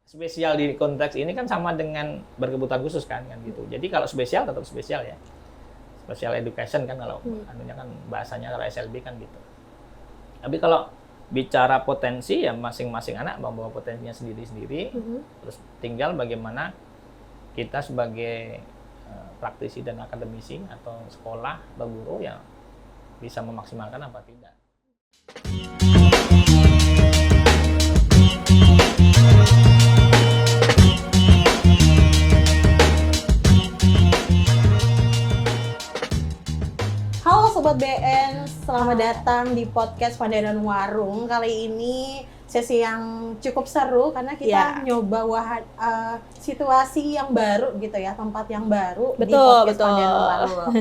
spesial di konteks ini kan sama dengan berkebutuhan khusus kan gitu. Jadi kalau spesial tetap spesial ya. Special education kan kalau anunya kan bahasanya kalau SLB kan gitu. Tapi kalau bicara potensi ya masing-masing anak membawa potensinya sendiri-sendiri. Terus tinggal bagaimana kita sebagai praktisi dan akademisi atau sekolah atau guru ya bisa memaksimalkan apa tidak. Halo Sobat BN, selamat datang di podcast Pandai dan Warung. Kali ini sesi yang cukup seru karena kita nyoba situasi yang baru gitu ya, tempat yang baru di podcast Pandai dan Warung.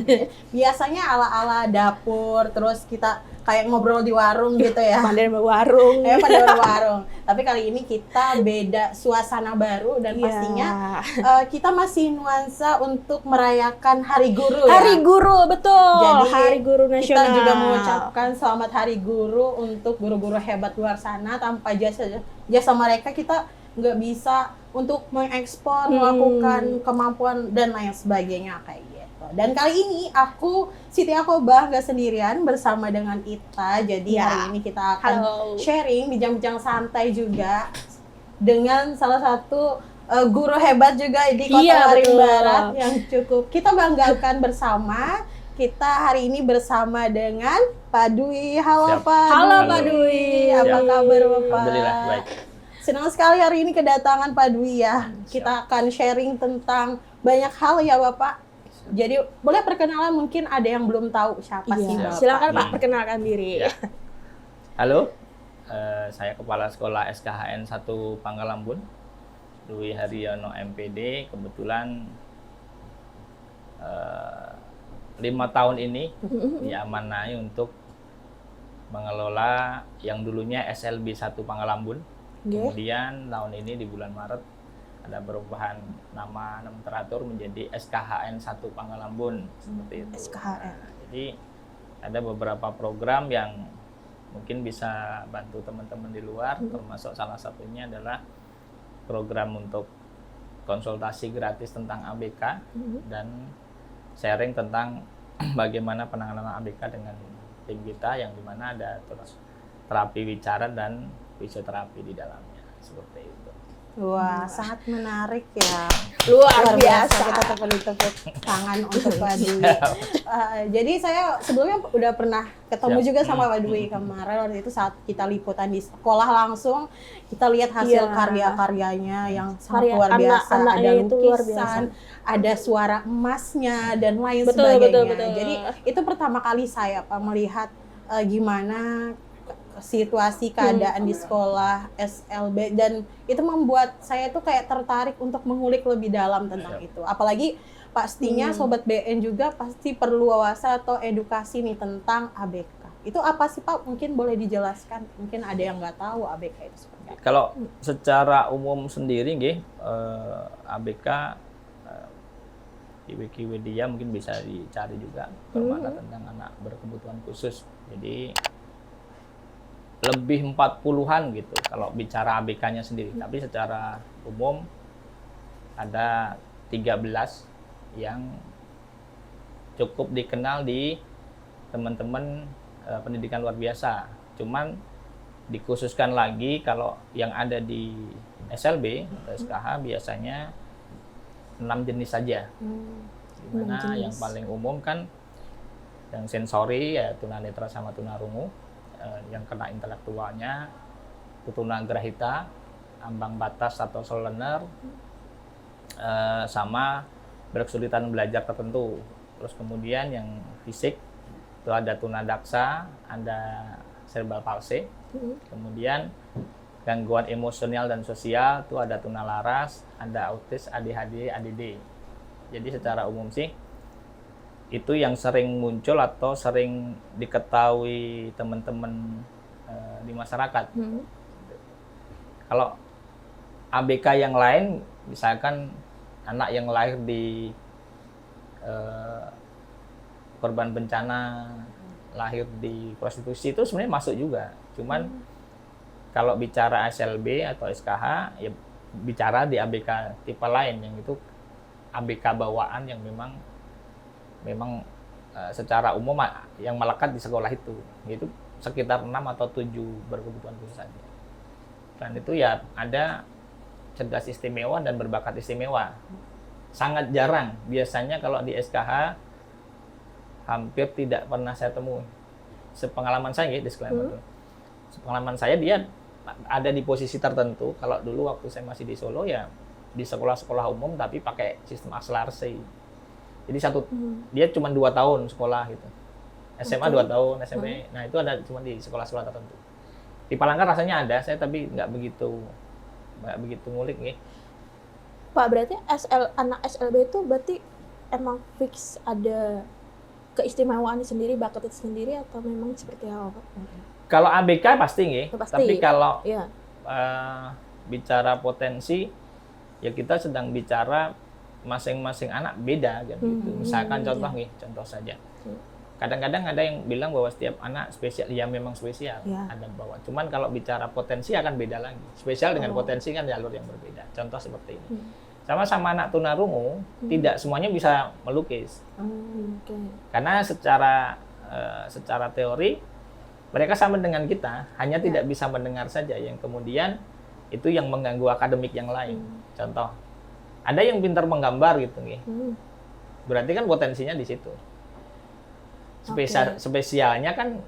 Biasanya ala-ala dapur, terus kita kayak ngobrol di warung gitu ya. Pandai dan Warung. Pandai dan Warung. Tapi kali ini kita beda suasana baru dan pastinya kita masih nuansa untuk merayakan Hari Guru ya. Hari Guru, betul. Jadi Hari Guru Nasional. Kita juga mengucapkan selamat Hari Guru untuk guru-guru hebat luar sana. Tanpa jasa mereka kita nggak bisa untuk mengekspor, melakukan kemampuan dan lain sebagainya kayak gitu. Dan kali ini aku Siti Akobah nggak sendirian bersama dengan Ita. Jadi hari ini kita akan sharing, bincang-bincang santai juga dengan salah satu guru hebat juga di Kota Waringin Barat yang cukup kita banggakan bersama. Kita hari ini bersama dengan Pak Dwi. Halo Pak Dwi. Halo Pak Dwi. Apa kabar Bapak? Alhamdulillah baik. Senang sekali hari ini kedatangan Pak Dwi ya. Kita akan sharing tentang banyak hal ya Bapak. Jadi boleh perkenalan, mungkin ada yang belum tahu siapa sih Bapak. Silakan Pak, perkenalkan diri. Ya. Halo, saya Kepala Sekolah SKHN 1 Pangkalambun, Dwi Haryono MPD. Kebetulan 5 tahun ini diamanai untuk mengelola yang dulunya SLB 1 Pangkalambun. Kemudian tahun ini di bulan Maret ada perubahan nama teratur menjadi SKHN 1 Pangkalambun seperti itu. SKHN. Nah, jadi ada beberapa program yang mungkin bisa bantu teman-teman di luar, termasuk salah satunya adalah program untuk konsultasi gratis tentang ABK dan sharing tentang bagaimana penanganan ABK dengan tim kita yang dimana ada terus terapi bicara dan fisioterapi di dalamnya seperti itu. Wah, sangat menarik ya. Luar biasa. Kita tepuk tangan untuk Pak Dwi. Jadi saya sebelumnya udah pernah ketemu juga sama Pak Dwi kemarin. Waktu itu saat kita liputan di sekolah langsung, kita lihat hasil karya-karyanya yang sangat luar biasa. Ada lukisan, ada suara emasnya dan lain sebagainya. Betul. Jadi itu pertama kali saya Pak melihat gimana situasi keadaan di sekolah SLB, dan itu membuat saya tuh kayak tertarik untuk mengulik lebih dalam tentang itu. Apalagi pastinya Sobat BN juga pasti perlu wawasan atau edukasi nih tentang ABK. Itu apa sih Pak? Mungkin boleh dijelaskan. Mungkin ada yang nggak tahu ABK itu seperti apa. Kalau secara umum sendiri ABK di Wikipedia mungkin bisa dicari juga bermakna tentang anak berkebutuhan khusus. Jadi lebih 40-an gitu kalau bicara ABK-nya sendiri. Tapi secara umum ada 13 yang cukup dikenal di teman-teman pendidikan luar biasa. Cuman dikhususkan lagi kalau yang ada di SLB atau SKH biasanya 6 jenis saja. Dimana yang paling umum kan yang sensori ya tunanetra sama tunarungu. Yang kena intelektualnya tunagrahita, ambang batas atau slow learner, sama berkesulitan belajar tertentu. Terus kemudian yang fisik itu ada tunadaksa, ada cerebral palsy. Kemudian gangguan emosional dan sosial itu ada tunalaras, ada autis, ADHD, ADD. Jadi secara umum sih itu yang sering muncul atau sering diketahui teman-teman di masyarakat. Kalau ABK yang lain, misalkan anak yang lahir di korban bencana, lahir di prostitusi, itu sebenarnya masuk juga. Cuman kalau bicara SLB atau SKH, ya bicara di ABK tipe lain yang itu ABK bawaan yang memang secara umum yang melekat di sekolah itu sekitar 6 atau 7 berkebutuhan khusus saja. Dan itu ya ada cerdas istimewa dan berbakat istimewa. Sangat jarang, biasanya kalau di SKH hampir tidak pernah saya temui. Sepengalaman saya, disclaimer dulu. Sepengalaman saya dia ada di posisi tertentu. Kalau dulu waktu saya masih di Solo ya di sekolah-sekolah umum tapi pakai sistem akselerasi. Jadi dia cuma 2 tahun sekolah gitu. SMA 2 tahun, SMP. Nah, itu ada cuma di sekolah-sekolah tertentu. Di Palangka rasanya ada, saya tapi nggak begitu ngulik nih. Pak, berarti anak SLB itu berarti emang fix ada keistimewaan sendiri, bakat itu sendiri atau memang seperti apa, Pak? Kalau ABK pasti nih. Pasti. Tapi kalau Iya. bicara potensi ya kita sedang bicara masing-masing anak beda kan gitu. Misalkan contoh saja. Kadang-kadang ada yang bilang bahwa setiap anak spesial, ya memang spesial, ada bahwa. Cuman kalau bicara potensi akan beda lagi. Spesial dengan potensi kan jalur yang berbeda. Contoh seperti ini. Sama-sama anak tunarungu, tidak semuanya bisa melukis. Karena secara teori mereka sama dengan kita, hanya tidak bisa mendengar saja. Yang kemudian itu yang mengganggu akademik yang lain. Contoh, ada yang pintar menggambar gitu nih. Berarti kan potensinya di situ. Spesialnya kan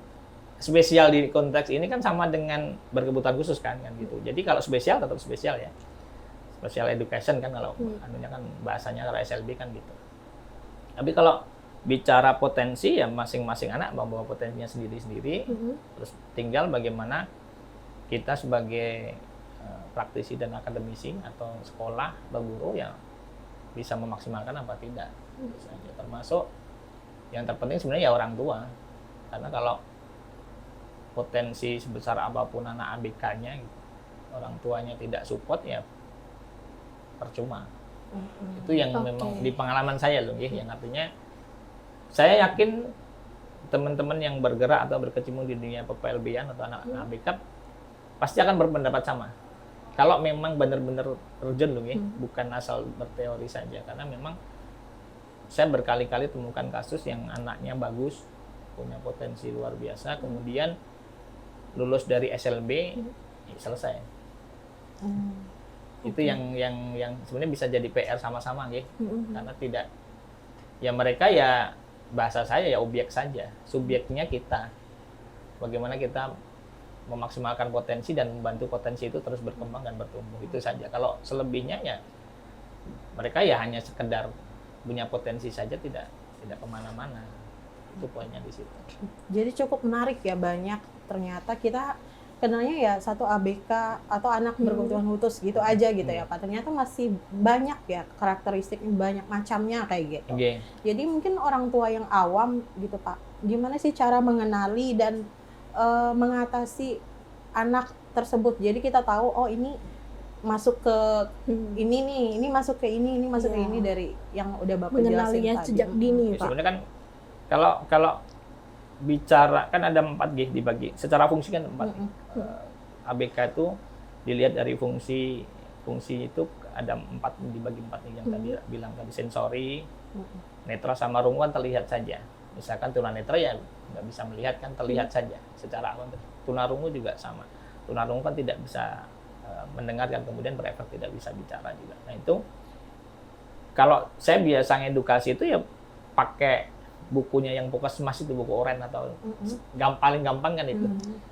spesial di konteks ini kan sama dengan berkebutuhan khusus kan gitu. Jadi kalau spesial tetap spesial ya. Special education kan kalau anunya kan bahasanya kalau SLB kan gitu. Tapi kalau bicara potensi ya masing-masing anak membawa potensinya sendiri-sendiri. Terus tinggal bagaimana kita sebagai praktisi dan akademisi atau sekolah atau guru ya bisa memaksimalkan apa tidak. Saja. Termasuk yang terpenting sebenarnya ya orang tua. Karena kalau potensi sebesar apapun anak ABK-nya gitu, orang tuanya tidak support ya percuma. Itu yang memang di pengalaman saya loh, yang artinya saya yakin teman-teman yang bergerak atau berkecimpung di dunia PPLB-an atau anak ABK pasti akan berpendapat sama. Kalau memang benar-benar urgent loh, bukan asal berteori saja. Karena memang saya berkali-kali temukan kasus yang anaknya bagus, punya potensi luar biasa, kemudian lulus dari SLB, selesai. Itu yang sebenarnya bisa jadi PR sama-sama ya. Karena tidak ya mereka ya bahasa saya ya objek saja, subjeknya kita. Bagaimana kita memaksimalkan potensi dan membantu potensi itu terus berkembang dan bertumbuh, itu saja. Kalau selebihnya ya mereka ya hanya sekedar punya potensi saja, tidak kemana-mana. Itu poinnya di situ. Jadi cukup menarik ya, banyak ternyata kita kenalnya ya satu ABK atau anak berkebutuhan khusus gitu aja gitu ya Pak. Ternyata masih banyak ya karakteristiknya, banyak macamnya kayak gitu. Jadi mungkin orang tua yang awam gitu Pak, gimana sih cara mengenali dan mengatasi anak tersebut. Jadi kita tahu oh ini masuk ke ini nih, ini masuk ke ini masuk ke ini dari yang udah Bapak jelasin mengenalinya tadi. sejak dini Pak. Sebenarnya kan kalau bicara kan ada 4G dibagi. Secara fungsi kan 4. ABK itu dilihat dari fungsi itu ada 4 dibagi 4 nih yang tadi bilang tadi, sensori, netra sama rungu kan terlihat saja. Misalkan tunanetra ya nggak bisa melihat kan, terlihat saja secara awam. Tunarungu juga sama. Tunarungu kan tidak bisa mendengar dan kemudian berefek tidak bisa bicara juga. Nah itu kalau saya biasa ngedukasi itu ya pakai bukunya yang Puskesmas itu, buku oren atau paling gampang kan itu.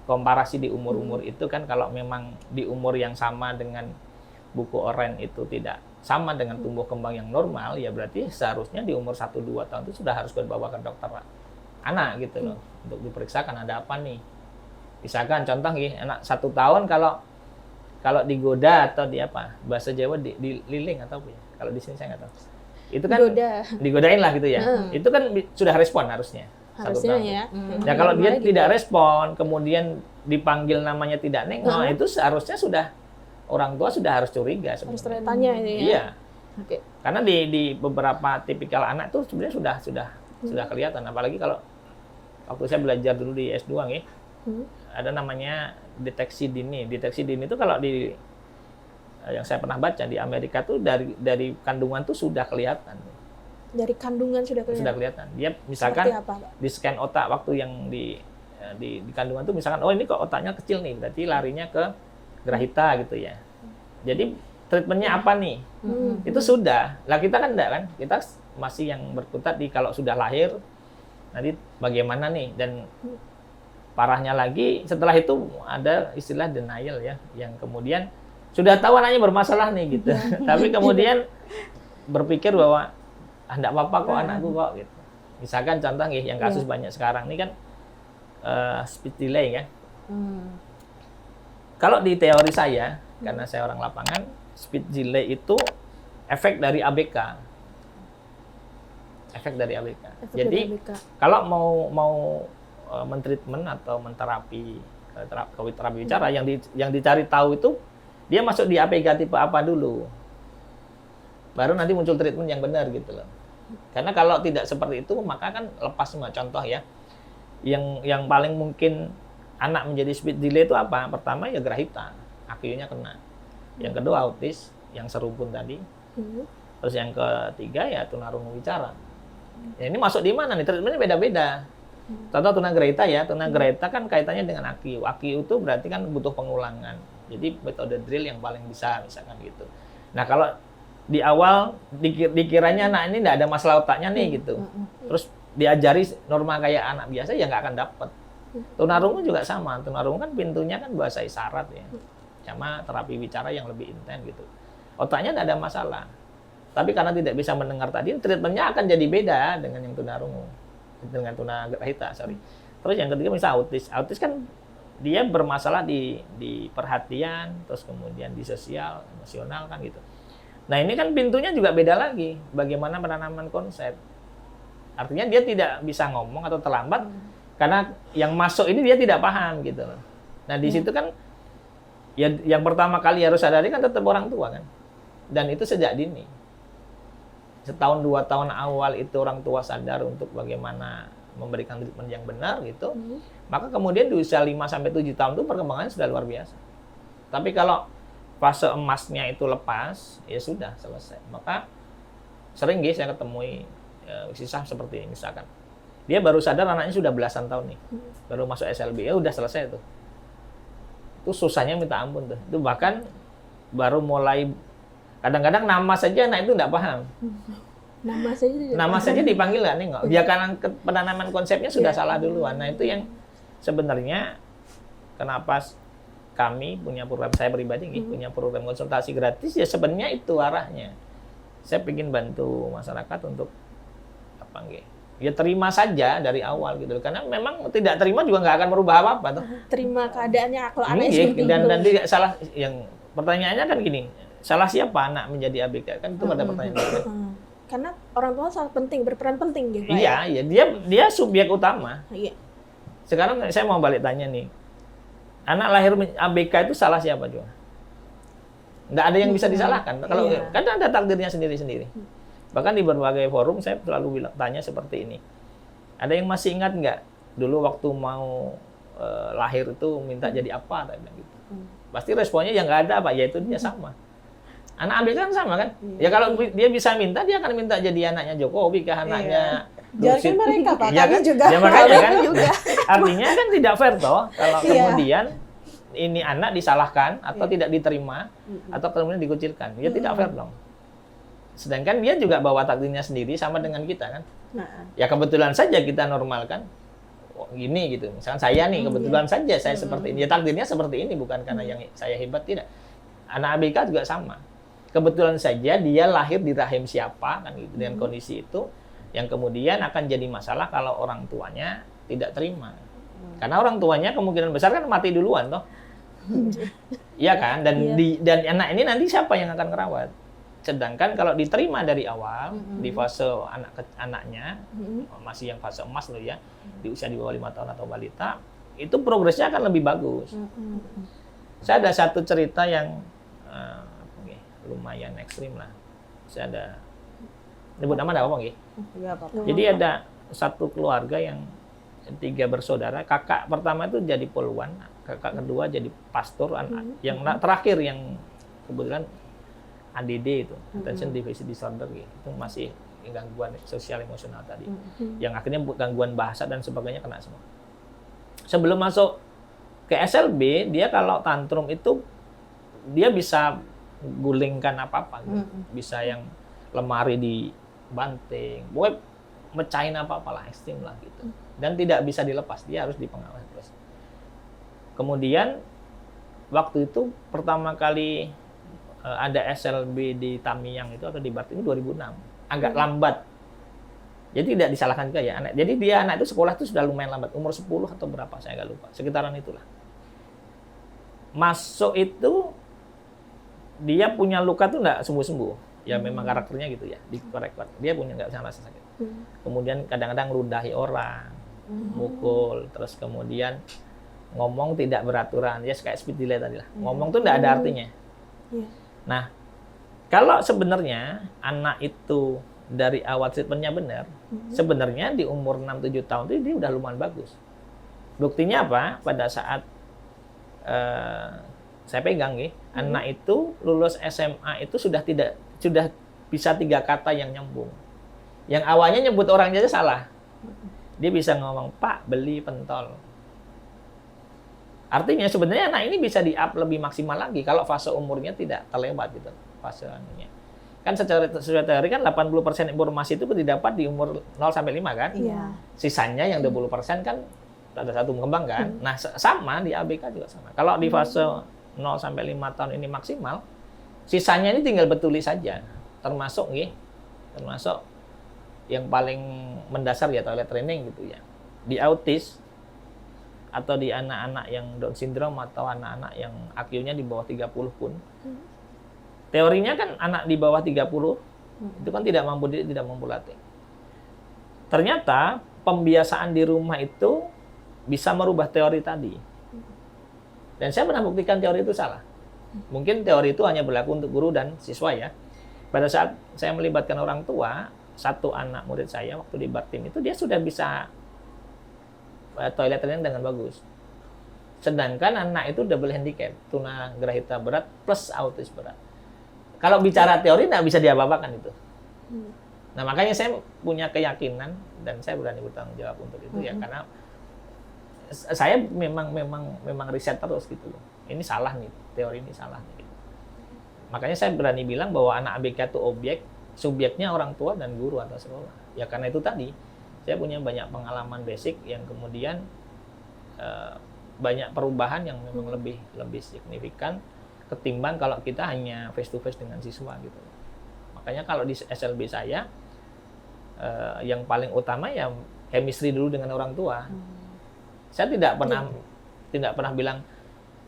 Komparasi di umur-umur itu kan, kalau memang di umur yang sama dengan buku oren itu tidak sama dengan tumbuh kembang yang normal, ya berarti seharusnya di umur 1-2 tahun itu sudah harus dibawa ke dokter anak gitu loh, untuk diperiksakan ada apa nih. Misalkan contoh nih, anak 1 tahun kalau digoda atau di apa, bahasa Jawa dililing atau apa ya, kalau di sini saya nggak tahu. Itu kan digodain lah gitu ya. Itu kan sudah respon harusnya. Harusnya ya. Ya kalau dia tidak respon, kemudian dipanggil namanya tidak nengok, itu seharusnya sudah orang tua sudah harus curiga sebenarnya. Harus tanya ini ya. Iya. Oke. Karena di beberapa tipikal anak tuh sebenarnya sudah kelihatan, apalagi kalau waktu saya belajar dulu di S2 nih. Ada namanya deteksi dini. Deteksi dini itu kalau di yang saya pernah baca di Amerika tuh dari kandungan tuh sudah kelihatan. Dari kandungan sudah kelihatan. Sudah kelihatan. Dia misalkan Seperti apa, Pak? di scan otak waktu yang di kandungan tuh misalkan oh ini kok otaknya kecil nih, berarti larinya ke grahita gitu ya. Jadi treatmentnya apa nih? Itu sudah. Lah kita kan enggak kan? Kita masih yang berkutat di kalau sudah lahir nanti bagaimana nih, dan parahnya lagi setelah itu ada istilah denial ya, yang kemudian sudah tahu anaknya bermasalah nih gitu. Tapi kemudian berpikir bahwa enggak apa-apa kok anakku kok gitu. Misalkan contoh nih yang kasus banyak sekarang ini kan speech delay ya. Kalau di teori saya, karena saya orang lapangan, speech delay itu efek dari ABK. Efek dari ABK. Jadi kalau mau mentreatment atau menterapi terapi bicara, yang dicari tahu itu dia masuk di ABK tipe apa dulu. Baru nanti muncul treatment yang benar gitu loh. Karena kalau tidak seperti itu maka kan lepas semua. Contoh ya. Yang paling mungkin anak menjadi speech delay itu apa? Pertama ya grahita, AQ-nya kena. Yang kedua autis, yang serumpun tadi. Terus yang ketiga ya tunarungu bicara. Ya, ini masuk di mana nih? Treatmentnya beda-beda. Contoh tunagrahita ya, tunagrahita kan kaitannya dengan AQ. AQ itu berarti kan butuh pengulangan. Jadi metode drill yang paling bisa, misalkan gitu. Nah kalau di awal dikiranya anak ini nggak ada masalah otaknya nih gitu. Terus diajari norma kayak anak biasa ya nggak akan dapat. Tunarungu juga sama. Tunarungu kan pintunya kan bahasa isyarat ya. Sama terapi bicara yang lebih intens gitu. Otaknya nggak ada masalah. Tapi karena tidak bisa mendengar tadi, treatmentnya akan jadi beda dengan yang tunarungu. Dengan tunagrahita, sorry. Terus yang ketiga misalnya autis. Autis kan dia bermasalah di perhatian, terus kemudian di sosial, emosional kan gitu. Nah ini kan pintunya juga beda lagi. Bagaimana penanaman konsep. Artinya dia tidak bisa ngomong atau terlambat karena yang masuk ini dia tidak paham gitu loh. Nah di situ kan ya yang pertama kali harus sadari kan tetap orang tua kan. Dan itu sejak dini. Setahun 2 tahun awal itu orang tua sadar untuk bagaimana memberikan treatment yang benar gitu. Maka kemudian di usia 5 sampai 7 tahun itu perkembangannya sudah luar biasa. Tapi kalau fase emasnya itu lepas, ya sudah selesai. Maka sering saya ketemui sisah seperti ini misalkan. Dia baru sadar anaknya sudah belasan tahun nih. Baru masuk SLB, ya udah selesai tuh. Itu susahnya minta ampun tuh. Itu bahkan baru mulai kadang-kadang nama saja anak itu enggak paham. Nama saja dipanggil nggak nengok. Dia karena penanaman konsepnya sudah salah duluan. Nah itu yang sebenarnya kenapa kami punya program, saya pribadi punya program konsultasi gratis ya sebenarnya itu arahnya. Saya ingin bantu masyarakat untuk apa ya terima saja dari awal gitu. Karena memang tidak terima juga nggak akan merubah apa-apa tuh. Terima keadaannya kalau anaknya seperti itu. Dan tidak salah, yang pertanyaannya kan gini, salah siapa anak menjadi ABK? Kan itu pada pertanyaan. Karena orang tua sangat penting, berperan penting gitu. Iya, dia subjek utama. Iya. Sekarang saya mau balik tanya nih. Anak lahir ABK itu salah siapa juga? Nggak ada yang bisa disalahkan. Kalau kan ada takdirnya sendiri-sendiri. Bahkan di berbagai forum saya selalu tanya seperti ini. Ada yang masih ingat nggak dulu waktu mau lahir itu minta jadi apa? Gitu. Pasti responnya yang nggak ada apa, yaitu dia sama. Anak ABK kan sama kan? Ya kalau dia bisa minta, dia akan minta jadi anaknya Jokowi ke anaknya. Jangan mereka Pak, ya kami kan? juga. Ya makanya kan juga. Artinya kan tidak fair toh kalau kemudian ini anak disalahkan atau tidak diterima atau kemudian dikucilkan. Ya tidak fair dong. Sedangkan dia juga bawa takdirnya sendiri sama dengan kita kan. Ya kebetulan saja kita normalkan. Oh, gini gitu. Misalkan saya nih kebetulan saja saya seperti ini. Ya takdirnya seperti ini bukan karena yang saya hebat, tidak. Anak ABK juga sama. Kebetulan saja dia lahir di rahim siapa kan gitu dengan kondisi itu yang kemudian akan jadi masalah kalau orang tuanya tidak terima. Karena orang tuanya kemungkinan besar kan mati duluan toh. Iya kan? Dan dan anak ini nanti siapa yang akan merawat? Sedangkan kalau diterima dari awal di fase anaknya masih yang fase emas loh ya, di usia di bawah 5 tahun atau balita, itu progresnya akan lebih bagus. Saya ada satu cerita yang lumayan ekstrim lah. Saya ada nyebut nama enggak apa-apa. Jadi ada satu keluarga yang 3 bersaudara. Kakak pertama itu jadi poluan, kakak kedua jadi pastor, yang terakhir yang kebetulan ADD itu, attention deficit disorder gitu. Itu masih gangguan sosial emosional tadi. Yang akhirnya gangguan bahasa dan sebagainya kena semua. Sebelum masuk ke SLB, dia kalau tantrum itu dia bisa gulingkan apa-apa gitu. Bisa yang lemari dibanting, pokoknya mecahin apa-apa lah, ekstrim lah gitu. Dan tidak bisa dilepas, dia harus dipengawas terus. Kemudian waktu itu pertama kali ada SLB di Tamiang itu atau di Barat ini 2006, agak lambat. Jadi tidak disalahkan juga ya anak. Jadi dia anak itu sekolah itu sudah lumayan lambat, umur 10 atau berapa saya nggak lupa, sekitaran itulah. Masuk itu dia punya luka tuh nggak sembuh-sembuh. Ya memang karakternya gitu ya, dikorek-korek. Dia punya nggak rasa sakit. Kemudian kadang-kadang ludahi orang, mukul, terus kemudian ngomong tidak beraturan, ya kayak speed delay tadi lah. Ngomong tuh nggak ada artinya. Nah, kalau sebenarnya anak itu dari awal treatmentnya benar, sebenarnya di umur 6-7 tahun itu dia udah lumayan bagus. Buktinya apa? Pada saat saya pegang nih, anak itu lulus SMA itu sudah bisa 3 kata yang nyambung. Yang awalnya nyebut orang aja salah. Dia bisa ngomong, "Pak, beli pentol." Artinya sebenarnya anak ini bisa di-up lebih maksimal lagi kalau fase umurnya tidak terlewat gitu, fase anunya. Kan secara teori kan 80% informasi itu didapat di umur 0 sampai 5 kan? Iya. Sisanya yang 20% kan ada satu kembang kan? Nah, sama di ABK juga sama. Kalau di fase 0 sampai 5 tahun ini maksimal, sisanya ini tinggal betuli saja. Termasuk yang paling mendasar ya toilet training gitu ya. Di autis atau di anak-anak yang Down syndrome atau anak-anak yang IQ-nya di bawah 30 pun. Teorinya kan anak di bawah 30 itu kan tidak mampu latih. Ternyata pembiasaan di rumah itu bisa merubah teori tadi. Dan saya pernah buktikan teori itu salah. Mungkin teori itu hanya berlaku untuk guru dan siswa ya. Pada saat saya melibatkan orang tua, satu anak murid saya waktu di Bartim itu dia sudah bisa toilet training dengan bagus. Sedangkan anak itu double handicap, tunagrahita berat plus autis berat. Kalau bicara teori nggak bisa diapa-apakan itu. Nah makanya saya punya keyakinan dan saya berani bertanggung jawab untuk itu ya karena saya memang riset terus gitu loh. Ini salah nih, teori ini salah nih. Makanya saya berani bilang bahwa anak ABK itu objek, subjeknya orang tua dan guru atau sekolah. Ya karena itu tadi saya punya banyak pengalaman basic yang kemudian banyak perubahan yang memang lebih signifikan ketimbang kalau kita hanya face to face dengan siswa gitu. Makanya kalau di SLB saya yang paling utama ya chemistry dulu dengan orang tua. Saya tidak pernah bilang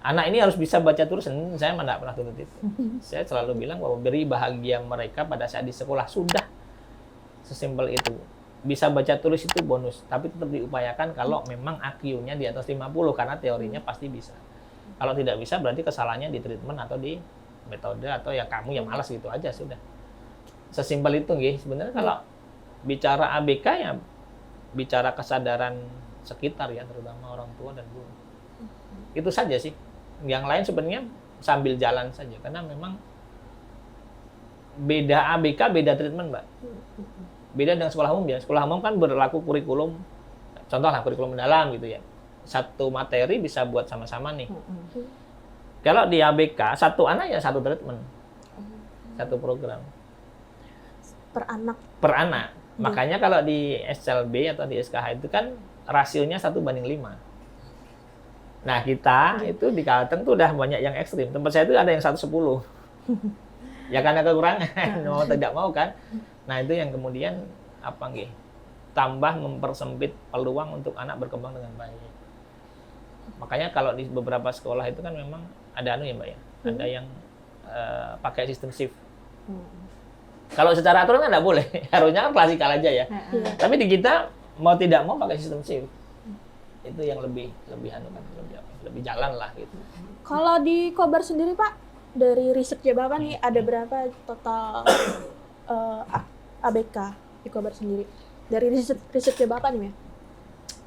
anak ini harus bisa baca tulis. Saya tidak pernah tuntut itu. Saya selalu bilang bahwa beri bahagia mereka pada saat di sekolah sudah sesimpel itu. Bisa baca tulis itu bonus, tapi tetap diupayakan kalau memang IQ-nya di atas 50 karena teorinya pasti bisa. Kalau tidak bisa berarti kesalahannya di treatment atau di metode atau ya kamu yang malas gitu aja sudah. Sesimpel itu nggih. Sebenarnya kalau bicara ABK ya bicara kesadaran sekitar ya terutama orang tua dan guru. Itu saja sih. Yang lain sebenarnya sambil jalan saja karena memang beda ABK beda treatment, Mbak. Beda dengan sekolah umum ya. Sekolah umum kan berlaku kurikulum, contohlah kurikulum mendalam gitu ya. Satu materi bisa buat sama-sama nih. Kalau di ABK, satu anak ya satu treatment. Satu program. Per anak. Makanya kalau di SLB atau di SKH itu kan rasionya 1:5. Nah kita itu di Kalteng tuh udah banyak yang ekstrim. Tempat saya itu ada yang 1:10. Ya karena kekurangan, mau tidak mau kan. Nah itu yang kemudian tambah mempersempit peluang untuk anak berkembang dengan baik. Makanya kalau di beberapa sekolah itu kan memang ada ya Mbak ya, ada yang pakai sistem shift. Kalau secara aturan kan nggak boleh, harusnya kan klasikal aja ya. Tapi di kita mau tidak mau pakai sistem shift. Itu yang lebih jalan lah gitu. Kalau di Kobar sendiri Pak, dari risetnya Bapak nih ada berapa total ABK di Kobar sendiri? Dari risetnya Bapak nih ya?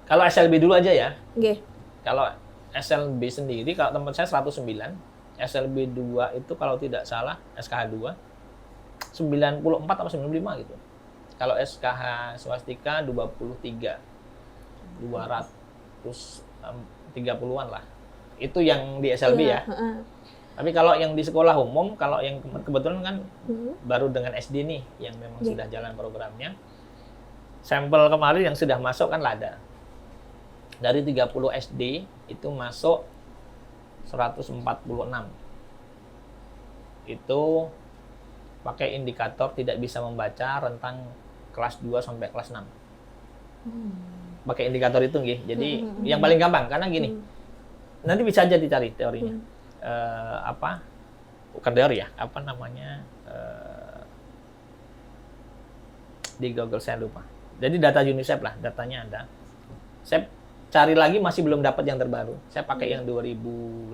Kalau SLB dulu aja ya. Nggih. Kalau SLB sendiri, kalau tempat saya 109 SLB 2 itu kalau tidak salah SKH 2 94 atau 95 gitu. Kalau SKH swastika 23 230-an lah. Itu yang di SLB ya. Tapi kalau yang di sekolah umum, kalau yang kebetulan kan baru dengan SD nih yang memang sudah jalan programnya. Sampel kemarin yang sudah masuk kan LADA. Dari 30 SD itu masuk 146. Itu pakai indikator tidak bisa membaca rentang kelas 2 sampai kelas 6. Pakai indikator itu nggih. Jadi yang paling gampang karena gini. Nanti bisa aja dicari teorinya. Bukan teori ya, apa namanya? Di Google saya lupa. Jadi data UNICEF lah, datanya ada. Saya cari lagi masih belum dapat yang terbaru. Saya pakai yang 2018.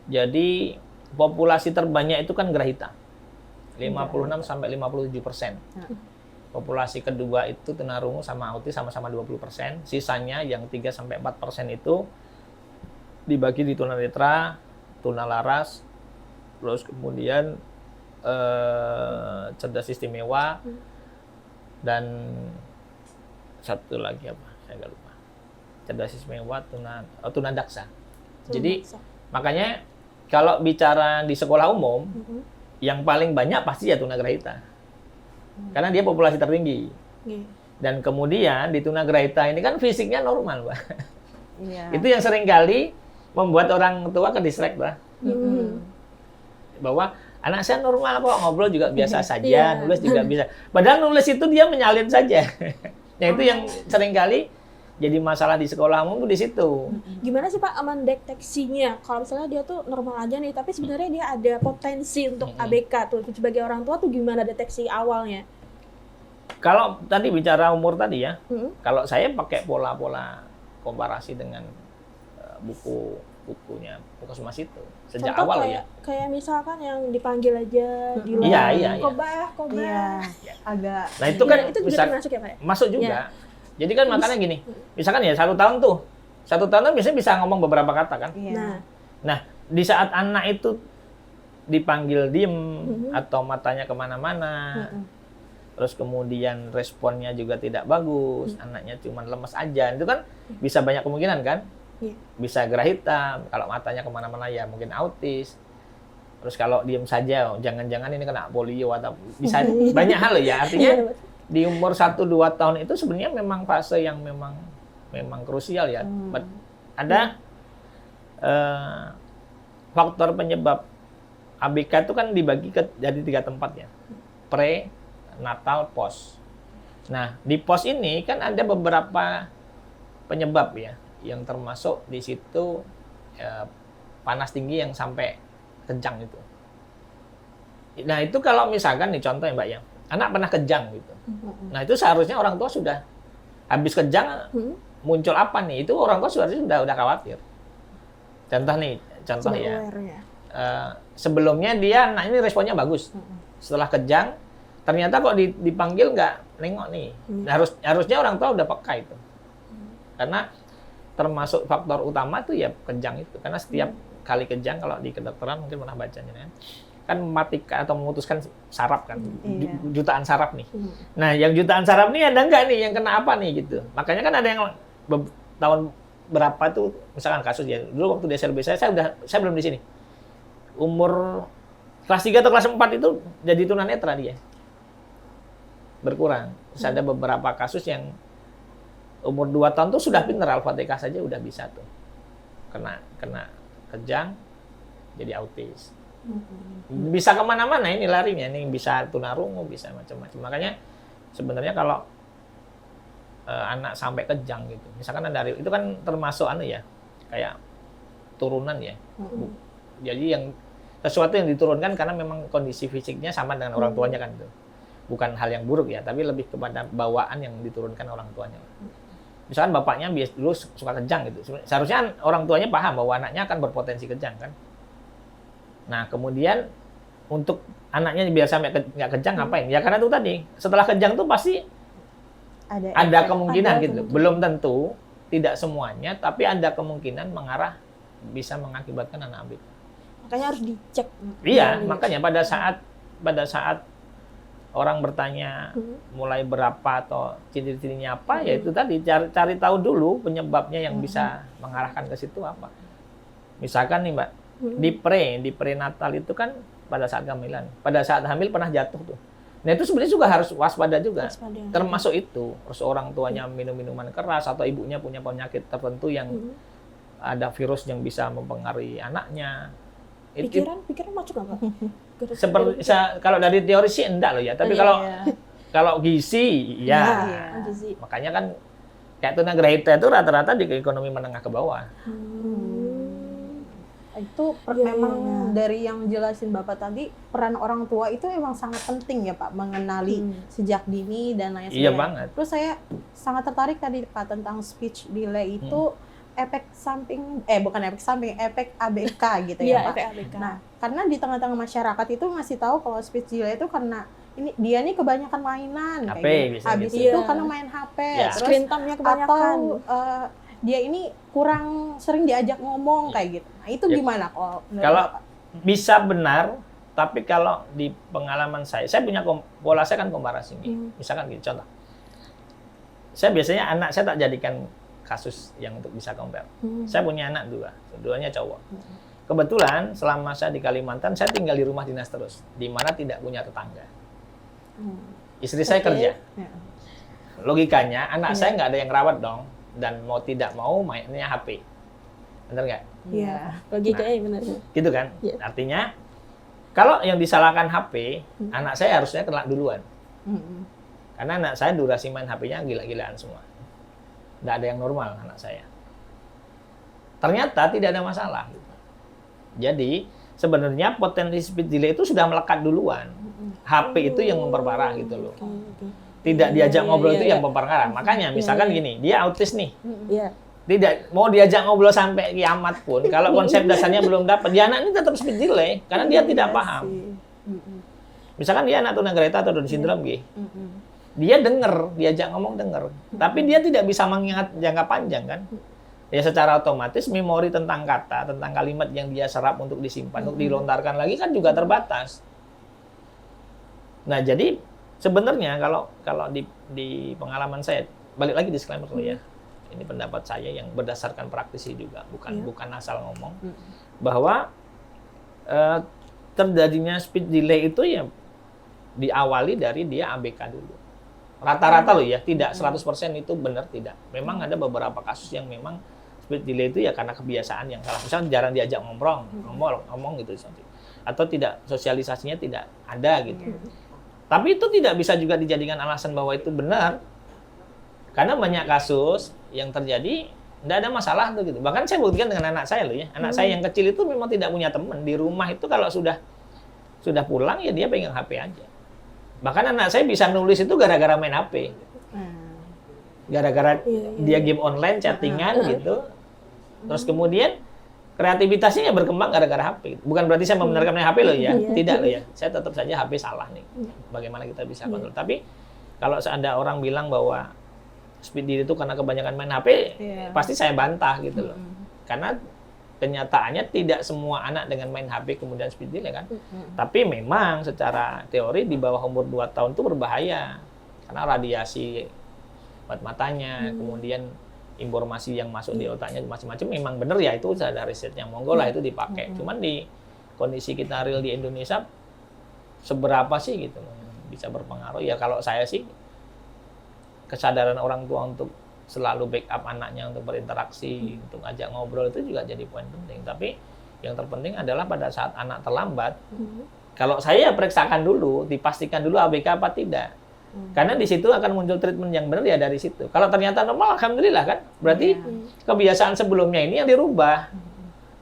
Jadi populasi terbanyak itu kan Grahita. 56 sampai 57%. Populasi kedua itu tunarungu sama autis sama-sama 20%. Sisanya yang 3 sampai 4% itu dibagi di tunanetra, tunalaras, terus kemudian cerdas istimewa, dan satu lagi apa? Saya nggak lupa. Cerdas istimewa, tunadaksa. Jadi makanya kalau bicara di sekolah umum, yang paling banyak pasti ya tunagrahita. Karena dia populasi tertinggi. Dan kemudian di tunagrahita ini kan fisiknya normal, Mbak. Itu yang sering kali membuat orang tua ke distract, Mbak. Bahwa anak saya normal kok, ngobrol juga biasa saja, nulis juga bisa. Padahal nulis itu dia menyalin saja. Nah, itu yang sering kali jadi masalah di sekolah umum di situ. Gimana sih Pak mendeteksinya? Kalau misalnya dia tuh normal aja nih, tapi sebenarnya dia ada potensi untuk ABK tuh. Sebagai orang tua tuh gimana deteksi awalnya? Kalau tadi bicara umur tadi ya, kalau saya pakai pola-pola komparasi dengan bukunya Puskesmas itu sejak Contoh awal kayak, ya. Kayak misalkan yang dipanggil aja di luar. Iya. Kobah. Agak. Nah itu kan itu juga bisa termasuk ya Pak? masuk juga. Jadi kan makanya gini, misalkan ya 1 tahun kan biasanya bisa ngomong beberapa kata kan. Nah di saat anak itu dipanggil diem atau matanya kemana-mana, terus kemudian responnya juga tidak bagus, anaknya cuma lemes aja, itu kan bisa banyak kemungkinan kan. Bisa Grahita, kalau matanya kemana-mana ya mungkin autis. Terus kalau diem saja, jangan-jangan ini kena polio atau bisa banyak hal ya. Artinya di umur 1-2 tahun itu sebenarnya memang fase yang memang krusial ya. Ada faktor penyebab ABK itu kan dibagi jadi 3 tempat ya. Pre, natal, pos. Nah di pos ini kan ada beberapa penyebab ya. Yang termasuk di situ panas tinggi yang sampai kejang itu. Nah itu kalau misalkan nih contoh ya Mbak ya, anak pernah kejang gitu. Nah itu seharusnya orang tua sudah habis kejang muncul apa nih? Itu orang tua sudah khawatir. Contoh ya. Sebelumnya dia anak ini responnya bagus. Setelah kejang ternyata kok dipanggil nggak nengok nih. Harusnya orang tua udah peka itu. Karena termasuk faktor utama itu ya kejang itu. Karena setiap kali kejang, kalau di kedokteran mungkin pernah bacanya kan mematikan atau memutuskan saraf kan. Jutaan saraf nih. Nah yang jutaan saraf nih ada nggak nih yang kena apa nih gitu. Makanya kan ada yang tahun berapa tuh misalkan kasus ya. Dulu waktu di SLB saya belum di sini. Umur kelas 3 atau kelas 4 itu jadi tunanetra dia. Berkurang. Terus ada beberapa kasus yang umur 2 tahun tuh sudah pinter, Al-Fatihah saja udah bisa tuh. Kena kejang, jadi autis. Bisa kemana-mana ini larinya, ini bisa tunarungu, bisa macam-macam. Makanya sebenarnya kalau anak sampai kejang gitu, misalkan ada itu kan termasuk kayak turunan ya. Jadi yang sesuatu yang diturunkan karena memang kondisi fisiknya sama dengan orang tuanya kan itu. Bukan hal yang buruk ya, tapi lebih kepada bawaan yang diturunkan orang tuanya. Misalkan bapaknya dulu suka kejang gitu. Seharusnya orang tuanya paham bahwa anaknya akan berpotensi kejang kan. Nah, kemudian untuk anaknya biar sampai nggak kejang ngapain? Ya karena itu tadi, setelah kejang tuh pasti ada kemungkinan gitu. Belum tentu, tidak semuanya, tapi ada kemungkinan mengarah bisa mengakibatkan anak ABK. Makanya harus dicek. Iya, makanya pada saat orang bertanya mulai berapa atau ciri-cirinya apa, ya itu tadi cari tahu dulu penyebabnya yang bisa mengarahkan ke situ apa. Misalkan nih Mbak, di prenatal itu kan pada saat kehamilan, pada saat hamil pernah jatuh tuh. Nah itu sebenarnya juga harus waspada juga. Termasuk itu, terus orang tuanya minum minuman keras atau ibunya punya penyakit tertentu yang ada virus yang bisa mempengaruhi anaknya. Pikiran masuk nggak Pak? Seperti kalau dari teori sih enggak loh ya, tapi kalau gizi ya. Gizi. Makanya kan kayak tunagrahita itu rata-rata di ekonomi menengah ke bawah. Itu memang dari yang jelasin Bapak tadi, peran orang tua itu emang sangat penting ya Pak, mengenali sejak dini dan lain sebagainya. Iya banget. Terus saya sangat tertarik tadi Pak tentang speech delay itu efek samping, bukan efek samping, efek ABK gitu ya Pak. Efek ABK. Nah, karena di tengah-tengah masyarakat itu masih tahu kalau speech delay itu karena dia nih kebanyakan mainan HP, kayak gitu. Habis gitu. itu karena main HP, Ya, terus screen time-nya kebanyakan. atau dia ini kurang sering diajak ngomong kayak gitu. Nah, itu gimana kalau menurut Kalau Bapak? bisa benar, tapi kalau di pengalaman saya punya pola saya kan komparasi nih. Misalkan gini, contoh. Saya biasanya anak saya tak jadikan kasus yang untuk bisa compare. Saya punya anak duanya cowok. Kebetulan selama saya di Kalimantan, saya tinggal di rumah dinas terus, di mana tidak punya tetangga. Istri saya kerja. Logikanya, anak saya nggak ada yang rawat dong, dan mau tidak mau mainnya HP. Bener nggak? Iya, logikanya benar. Gitu kan? Iya. Artinya, kalau yang disalahkan HP, anak saya harusnya kena duluan. Karena anak saya durasi main HP-nya gila-gilaan semua. Nggak ada yang normal anak saya. Ternyata tidak ada masalah. Jadi sebenarnya potensi speech delay itu sudah melekat duluan. HP itu yang memperparah gitu loh. Tidak diajak ngobrol itu yang memperparah. Makanya misalkan gini, dia autis nih. Tidak mau diajak ngobrol sampai kiamat pun, kalau konsep dasarnya belum dapat, dia anak ini tetap speech delay karena dia tidak paham. Misalkan dia anak tunagrahita atau Down syndrome gitu. Dia diajak ngomong denger, tapi dia tidak bisa mengingat jangka panjang kan? Ya secara otomatis memori tentang kata, tentang kalimat yang dia serap untuk disimpan, untuk dilontarkan lagi kan juga terbatas. Nah jadi sebenarnya kalau di pengalaman saya, balik lagi disclaimer dulu ya, ini pendapat saya yang berdasarkan praktisi juga, bukan asal ngomong, bahwa terjadinya speech delay itu ya diawali dari dia ABK dulu. Rata-rata loh ya, tidak 100% itu benar tidak. Memang ada beberapa kasus yang memang speech delay itu ya karena kebiasaan yang salah. Misalnya jarang diajak ngomong gitu. Atau tidak, sosialisasinya tidak ada gitu. Tapi itu tidak bisa juga dijadikan alasan bahwa itu benar. Karena banyak kasus yang terjadi, tidak ada masalah tuh gitu. Bahkan saya buktikan dengan anak saya loh ya. Anak saya yang kecil itu memang tidak punya teman. Di rumah itu kalau sudah pulang ya dia pegang HP aja. Bahkan anak saya bisa nulis itu gara-gara main HP. Gara-gara dia game online, chattingan gitu. Terus kemudian kreativitasnya berkembang gara-gara HP. Bukan berarti saya membenarkan main HP loh ya. Tidak loh ya. Saya tetap saja HP salah nih. Bagaimana kita bisa kontrol. Tapi kalau ada orang bilang bahwa speech delay itu karena kebanyakan main HP, pasti saya bantah gitu loh. Karena kenyataannya tidak semua anak dengan main HP kemudian speech delay kan. Tapi memang secara teori di bawah umur 2 tahun itu berbahaya. Karena radiasi buat matanya, kemudian informasi yang masuk di otaknya macam-macam, memang benar ya itu ada risetnya, monggo lah itu dipakai. Cuman di kondisi kita real di Indonesia, seberapa sih gitu bisa berpengaruh? Ya kalau saya sih, kesadaran orang tua untuk selalu backup anaknya untuk berinteraksi, untuk ajak ngobrol itu juga jadi poin penting. Tapi yang terpenting adalah pada saat anak terlambat, kalau saya periksakan dulu, dipastikan dulu ABK apa tidak. Karena di situ akan muncul treatment yang benar ya dari situ. Kalau ternyata normal, alhamdulillah kan. Berarti kebiasaan sebelumnya ini yang dirubah.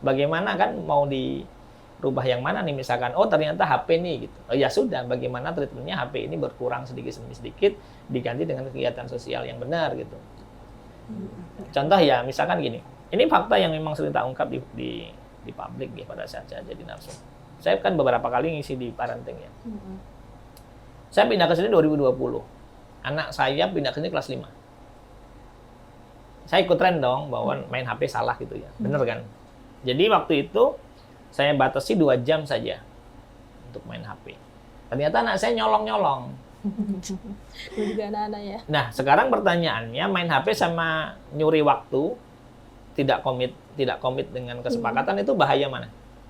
Bagaimana kan mau dirubah yang mana nih misalkan, oh ternyata HP nih gitu. Oh ya sudah, bagaimana treatmentnya HP ini berkurang sedikit demi sedikit, diganti dengan kegiatan sosial yang benar gitu. Contoh ya, misalkan gini, ini fakta yang memang sering tak ungkap di publik ya pada saat saya jadi narsum. Saya kan beberapa kali ngisi di parenting ya. Saya pindah ke sini 2020. Anak saya pindah ke sini kelas 5. Saya ikut tren dong bahwa main HP salah gitu ya. Bener kan? Jadi waktu itu saya batasi 2 jam saja untuk main HP. Ternyata anak saya nyolong-nyolong. Lu juga anak-anak ya. Nah, sekarang pertanyaannya main HP sama nyuri waktu, tidak komit dengan kesepakatan itu bahaya mana?